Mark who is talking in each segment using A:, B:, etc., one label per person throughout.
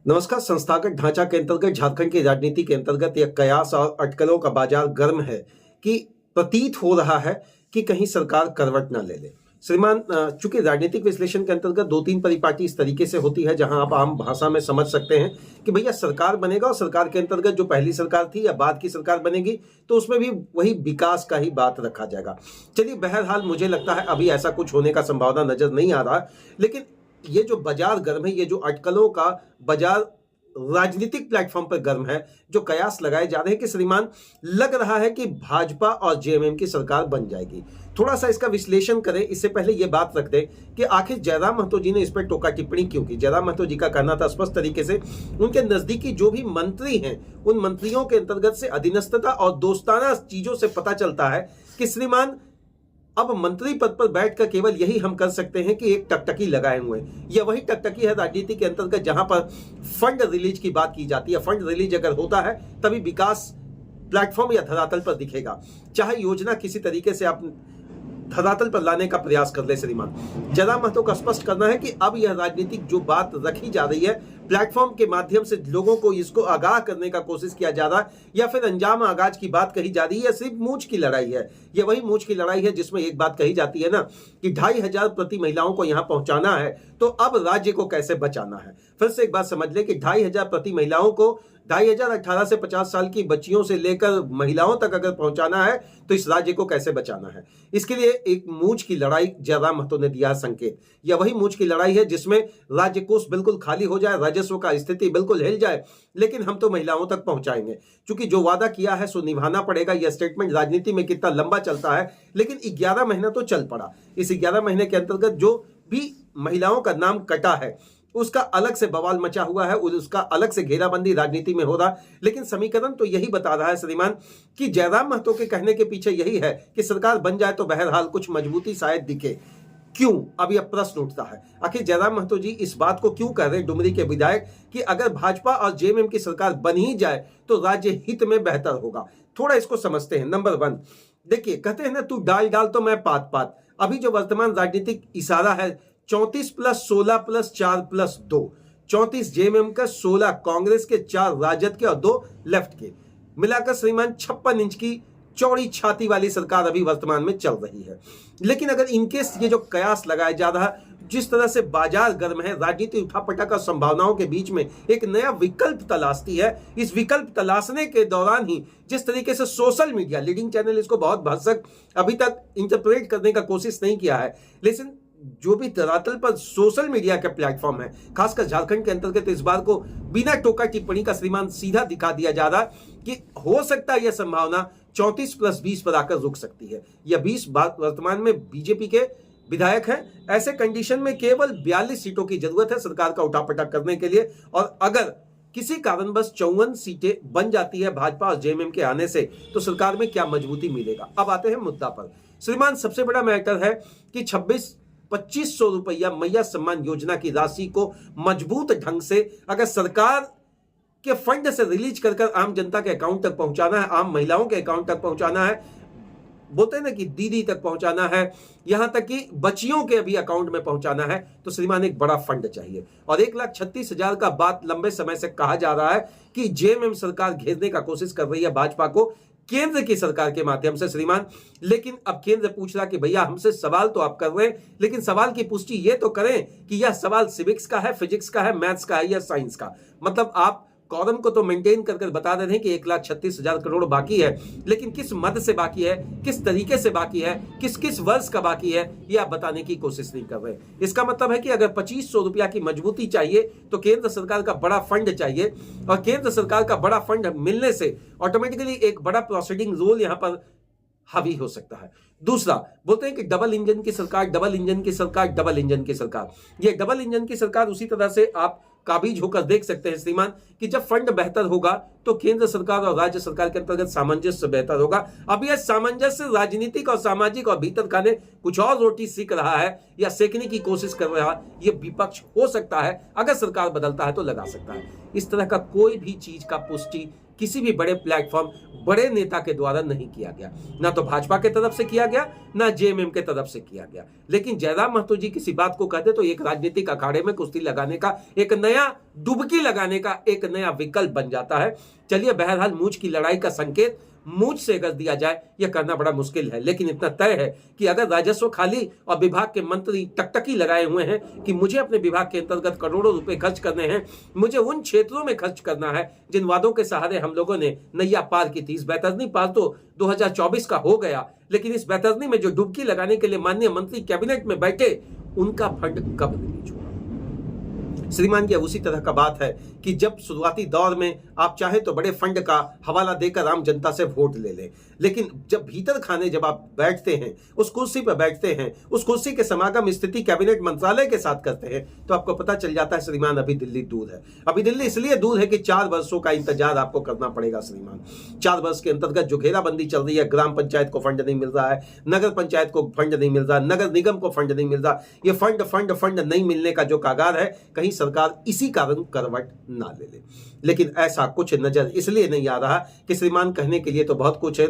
A: नमस्कार। संस्थागत ढांचा के अंतर्गत झारखंड की राजनीति के अंतर्गत यह कयास और अटकलों का बाजार गर्म है कि प्रतीत हो रहा है कि कहीं सरकार करवट न ले ले। श्रीमान, चूंकि राजनीतिक विश्लेषण के अंतर्गत दो तीन परिपाटी इस तरीके से होती है जहां आप आम भाषा में समझ सकते हैं कि भैया सरकार बनेगा और सरकार के अंतर्गत जो पहली सरकार थी या बाद की सरकार बनेगी तो उसमें भी वही विकास का ही बात रखा जाएगा। चलिए, बहरहाल मुझे लगता है अभी ऐसा कुछ होने का संभावना नजर नहीं आ रहा, लेकिन ये जो बाजार गर्म है, ये जो अटकलों का बाजार राजनीतिक प्लेटफॉर्म पर गर्म है, जो कयास लगाए जा रहे हैं कि श्रीमान लग रहा है कि भाजपा और जेएमएम की सरकार बन जाएगी। थोड़ा सा इसका विश्लेषण करें। इससे पहले ये बात रख दें कि आखिर जयराम महतो जी ने इस पर टोका टिप्पणी क्यों की। जयराम महतो जी का कहना था स्पष्ट तरीके से उनके नजदीकी जो भी मंत्री हैं उन मंत्रियों के अंतर्गत से अधीनस्थता और दोस्ताना चीजों से पता चलता है कि श्रीमान अब मंत्री पद पर बैठकर केवल यही हम कर सकते हैं कि एक टकटकी लगाए हुए हैं। यह वही टकटकी है राजनीति के अंतर्गत जहां पर फंड रिलीज की बात की जाती है। फंड रिलीज अगर होता है तभी विकास प्लेटफॉर्म या धरातल पर दिखेगा। चाहे योजना किसी तरीके से आप धरातल पर लाने का प्रयास कर ले श्रीमान, जयराम महतो का स्पष्ट करना है कि अब यह राजनीतिक जो बात रखी जा रही है प्लेटफॉर्म के माध्यम से लोगों को इसको आगाह करने का कोशिश किया जा रहा है या फिर अंजाम आगाज की बात कही जा रही है, सिर्फ मूंछ की लड़ाई है। यह वही मूंछ की लड़ाई है जिसमें एक बात कही जाती है ना कि 2500 प्रति महिलाओं को यहां पहुंचाना है तो अब राज्य को कैसे बचाना है। फिर से एक बात समझ ले कि 2500 प्रति महिलाओं को 2500 18 से 50 साल की बच्चियों से लेकर महिलाओं तक अगर पहुंचाना है तो इस राज्य को कैसे बचाना है। इसके लिए एक मूंछ की लड़ाई जयराम महतो ने दिया संकेत। यह वही मूंछ की लड़ाई है जिसमें राज्य कोष बिल्कुल खाली हो जाए, राजस्व का स्थिति बिल्कुल हिल जाए, लेकिन हम तो महिलाओं तक पहुंचाएंगे। क्योंकि जो वादा किया है सो निभाना पड़ेगा। यह स्टेटमेंट राजनीति में कितना लंबा चलता है, लेकिन 11 महीना तो चल पड़ा। इस 11 महीने के अंतर्गत जो भी महिलाओं का नाम कटा है उसका अलग से बवाल मचा हुआ है, उसका अलग से घेराबंदी राजनीति में हो रहा। लेकिन समीकरण तो यही बता रहा है श्रीमान कि जयराम महतो के कहने के पीछे यही है कि सरकार बन जाए तो बहरहाल कुछ मजबूती शायद दिखे। क्यों? अब यह प्रश्न उठता है, आखिर जयराम महतो जी इस बात को क्यों कह रहे हैं, डुमरी के विधायक, कि अगर भाजपा और जेएमएम की सरकार बन ही जाए तो राज्य हित में बेहतर होगा। थोड़ा इसको समझते हैं। नंबर 1, देखिए, कहते हैं ना तू डाल डाल तो मैं पात पात। अभी जो वर्तमान राजनीतिक इशारा है 34 + 16 + 4 + 2, 34 जेएमएम का, 16 कांग्रेस के, 4 राजद के और 2 लेफ्ट के, मिलाकर श्रीमान 56 इंच की चौड़ी छाती वाली सरकार अभी वर्तमान में चल रही है। लेकिन अगर इनकेस ये जो कयास लगाया जा रहा है, जिस तरह से बाजार गर्म है, राजनीति उठापटक और संभावनाओं के बीच में एक नया विकल्प तलाशती है, इस विकल्प तलाशने के दौरान ही जिस तरीके से सोशल मीडिया, लीडिंग चैनल इसको बहुत भरसक अभी तक इंटरप्रेट करने का कोशिश नहीं किया है, लेकिन जो भी धरातल पर सोशल मीडिया का प्लेटफॉर्म है, खासकर झारखंड के अंतर्गत, इस बार को बिना टोका टिप्पणी का श्रीमान सीधा दिखा दिया जा रहा है कि हो सकता है यह संभावना 34 + 20 पर आकर रुक सकती है। यह 20 वर्तमान में बीजेपी के विधायक हैं। ऐसे कंडीशन में केवल 42 सीटों की जरूरत है सरकार का उठापटक करने के लिए, और अगर किसी कारणवश 54 सीटें बन जाती है भाजपा और जेएमएम के आने से तो सरकार में क्या मजबूती मिलेगा। अब आते हैं मुद्दा पर श्रीमान। सबसे बड़ा मैटर है कि 2500 रुपया मैया सम्मान योजना की राशि को मजबूत ढंग से अगर सरकार के फंड से रिलीज कर आम जनता के अकाउंट तक पहुंचाना है, आम महिलाओं के अकाउंट तक पहुंचाना है, बोलते हैं ना कि दीदी तक पहुंचाना है, यहां तक कि बच्चियों के अभी अकाउंट में पहुंचाना है, तो श्रीमान एक बड़ा फंड चाहिए। और 1,36,000 का बात लंबे समय से कहा जा रहा है कि जेएमएम सरकार घेरने का कोशिश कर रही है भाजपा को केंद्र की सरकार के माध्यम से श्रीमान। लेकिन अब केंद्र पूछ रहा कि भैया हमसे सवाल तो आप कर रहे हैं, लेकिन सवाल की पुष्टि ये तो करें कि यह सवाल सिविक्स का है, फिजिक्स का है, मैथ्स का है या साइंस का। मतलब आप कॉलम को तो मेंटेन कर बता रहे हैं कि 1,36,000 करोड़ बाकी है, लेकिन किस मद से बाकी है, किस तरीके से बाकी है, किस किस वर्ष का बाकी है, ये आप बताने की कोशिश नहीं कर रहे। इसका मतलब है कि अगर 2500 रुपया की मजबूती चाहिए तो केंद्र सरकार का बड़ा फंड चाहिए, और केंद्र सरकार का बड़ा फंड मिलने से ऑटोमेटिकली एक बड़ा प्रोसीडिंग रोल यहां पर हावी हो सकता है। दूसरा, बोलते हैं कि डबल इंजन की सरकार, डबल इंजन की सरकार, डबल इंजन की सरकार। ये डबल इंजन की सरकार उसी तरह से आप काबिज होकर देख सकते हैं श्रीमान कि जब फंड बेहतर होगा तो केंद्र सरकार और राज्य सरकार के अंतर्गत सामंजस्य बेहतर होगा। अब यह सामंजस्य राजनीतिक और सामाजिक और भीतर खाने कुछ और रोटी सीख रहा है या सेकने की कोशिश कर रहा है, यह विपक्ष हो सकता है। अगर सरकार बदलता है तो लगा सकता है। इस तरह का कोई भी चीज का पुष्टि किसी भी बड़े प्लेटफॉर्म, बड़े नेता के द्वारा नहीं किया गया। ना तो भाजपा के तरफ से किया गया, ना जेएमएम के तरफ से किया गया। लेकिन जयराम महतो जी किसी बात को कहते तो एक राजनीतिक अखाड़े में कुश्ती लगाने का, एक नया डुबकी लगाने का एक नया विकल्प बन जाता है। चलिए, बहरहाल मूंछ की लड़ाई का संकेत मूंछ से अगर दिया जाए, यह करना बड़ा मुश्किल है। लेकिन इतना तय है कि अगर राजस्व खाली और विभाग के मंत्री टकटकी लगाए हुए हैं कि मुझे अपने विभाग के अंतर्गत करोड़ों रुपए खर्च करने हैं, मुझे उन क्षेत्रों में खर्च करना है जिन वादों के सहारे हम लोगों ने नैया पार की थी। इस बैतरनी पार तो 2024 का हो गया, लेकिन इस बैतरनी में जो डुबकी लगाने के लिए माननीय मंत्री कैबिनेट में बैठे, उनका फंड कब रिलीज होगा? श्रीमान की उसी तरह का बात है कि जब शुरुआती दौर में आप चाहे तो बड़े फंड का हवाला देकर आम जनता से वोट ले लें, लेकिन जब भीतर खाने जब आप बैठते हैं, उस कुर्सी पर बैठते हैं, उस कुर्सी के समागम स्थिति कैबिनेट मंत्रालय के साथ करते हैं, तो आपको पता चल जाता है श्रीमान अभी दिल्ली दूर है। अभी दिल्ली इसलिए दूर है कि 4 वर्षों का इंतजार आपको करना पड़ेगा श्रीमान। 4 वर्ष के अंतर्गत जो घेराबंदी चल रही है, ग्राम पंचायत को फंड नहीं मिल रहा है, नगर पंचायत को फंड नहीं मिल रहा, नगर निगम को फंड नहीं मिल रहा, ये फंड फंड फंड नहीं मिलने का जो कागार है, कहीं सरकार इसी कारण करवट ना ले ले। लेकिन ऐसा कुछ नजर इसलिए नहीं आ रहा कि श्रीमान कहने के लिए तो बहुत कुछ है।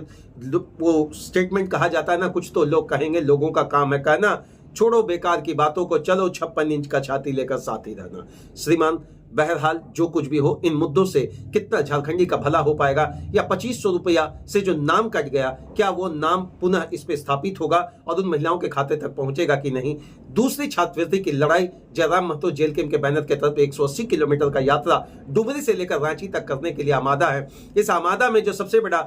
A: वो स्टेटमेंट कहा जाता है ना, कुछ तो लोग कहेंगे, लोगों का काम है कहना, छोड़ो बेकार की बातों को, चलो 56 इंच का छाती लेकर साथ ही रहना। श्रीमान, बहरहाल जो कुछ भी हो, इन मुद्दों से कितना झारखंडी का भला हो पाएगा, या 2500 रुपया से जो नाम कट गया, क्या वो नाम पुनः इस पे स्थापित होगा और उन महिलाओं के खाते तक पहुंचेगा कि नहीं? दूसरी छात्रवृत्ति की लड़ाई जयराम महतो जेल के बैनर के तरफ 180 किलोमीटर का यात्रा डुमरी से लेकर रांची तक करने के लिए आमादा है। इस आमादा में जो सबसे बड़ा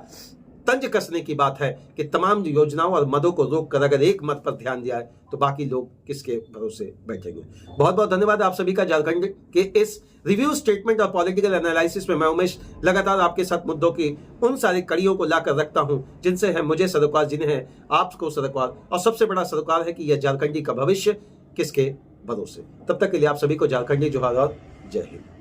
A: तंज कसने की बात है कि तमाम योजनाओं और मदों को रोक कर अगर एक मत पर ध्यान दिया है तो बाकी लोग किसके भरोसे बैठेंगे। बहुत बहुत धन्यवाद आप सभी का। झारखंड के इस रिव्यू, स्टेटमेंट और पॉलिटिकल एनालिसिस में मैं उमेश लगातार आपके साथ मुद्दों की उन सारी कड़ियों को लाकर रखता हूं जिनसे है मुझे सरोकार, जिन्हें है आपको सरोकार, और सबसे बड़ा सरोकार है कि यह झारखंडी का भविष्य किसके भरोसे। तब तक के लिए आप सभी को झारखंडी जोहार और जय हिंद।